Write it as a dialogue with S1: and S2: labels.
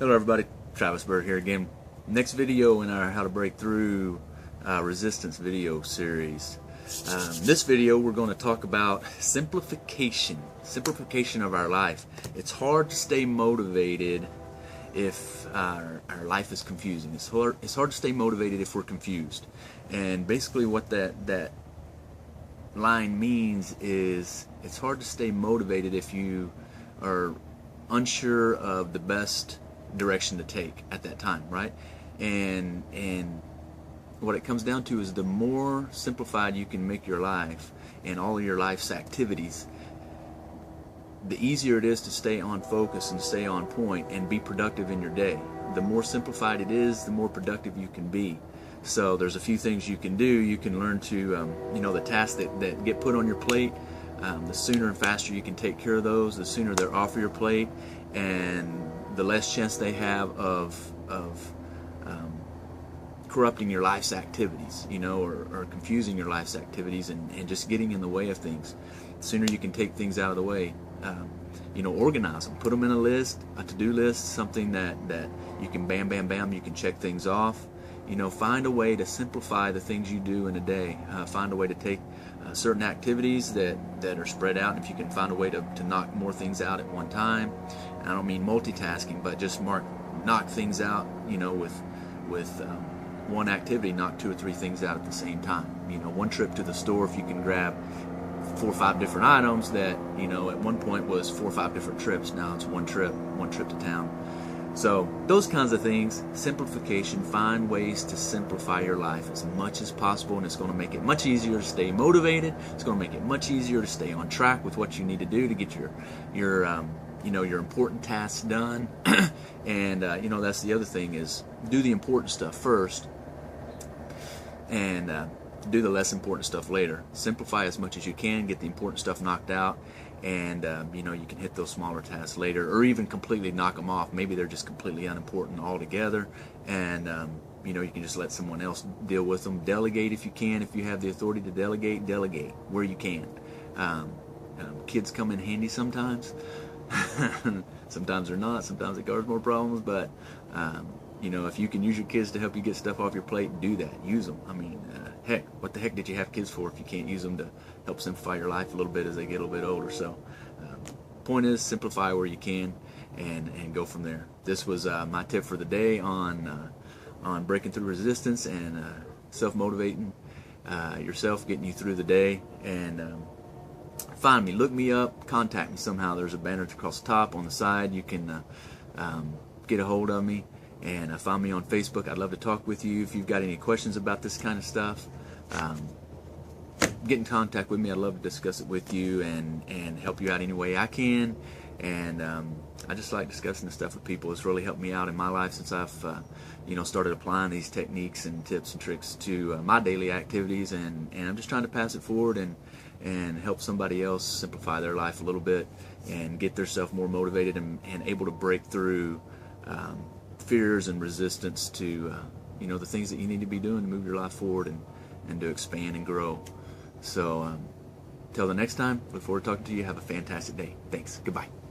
S1: Hello everybody, Travis Bird here again. Next video in our How to Break Through Resistance video series. This video we're going to talk about simplification of our life. It's hard to stay motivated if our life is confusing. It's hard to stay motivated if we're confused. And basically what that line means is it's hard to stay motivated if you are unsure of the best direction to take at that time, right? And what it comes down to is the more simplified you can make your life and all of your life's activities, the easier it is to stay on focus and stay on point and be productive in your day. The more simplified it is, the more productive you can be. So there's a few things you can do. You can learn to, the tasks that get put on your plate, the sooner and faster you can take care of those, the sooner they're off of your plate, and the less chance they have of corrupting your life's activities, or confusing your life's activities and just getting in the way of things. The sooner you can take things out of the way, organize them, put them in a list, a to-do list, something that you can bam, bam, bam, you can check things off. Find a way to simplify the things you do in a day. Find a way to take certain activities that are spread out. If you can find a way to knock more things out at one time. And I don't mean multitasking, but just knock things out, with one activity, knock 2 or 3 things out at the same time. One trip to the store, if you can grab 4 or 5 different items that, at one point was 4 or 5 different trips. Now it's one trip to town. So those kinds of things, simplification, find ways to simplify your life as much as possible, and it's going to make it much easier to stay motivated. It's going to make it much easier to stay on track with what you need to do to get your important tasks done. And that's the other thing, is do the important stuff first and do the less important stuff later. Simplify as much as you can, get the important stuff knocked out, and you can hit those smaller tasks later, or even completely knock them off. Maybe they're just completely unimportant altogether, and you can just let someone else deal with them. Delegate if you can. If you have the authority to delegate where you can. Kids come in handy sometimes. Sometimes they're not. Sometimes it causes more problems, but if you can use your kids to help you get stuff off your plate, do that. Use them. I mean, heck, what the heck did you have kids for if you can't use them to help simplify your life a little bit as they get a little bit older? So point is, simplify where you can and go from there. This was my tip for the day on breaking through resistance and self-motivating yourself, getting you through the day. And find me, look me up, contact me somehow. There's a banner across the top, on the side. You can get a hold of me. And find me on Facebook. I'd love to talk with you. If you've got any questions about this kind of stuff, get in contact with me. I'd love to discuss it with you and help you out any way I can. And I just like discussing this stuff with people. It's really helped me out in my life since I've started applying these techniques and tips and tricks to my daily activities. And I'm just trying to pass it forward and help somebody else simplify their life a little bit and get themselves more motivated and able to break through fears and resistance to the things that you need to be doing to move your life forward and to expand and grow. So till the next time, look forward to talking to you. Have a fantastic day. Thanks. Goodbye.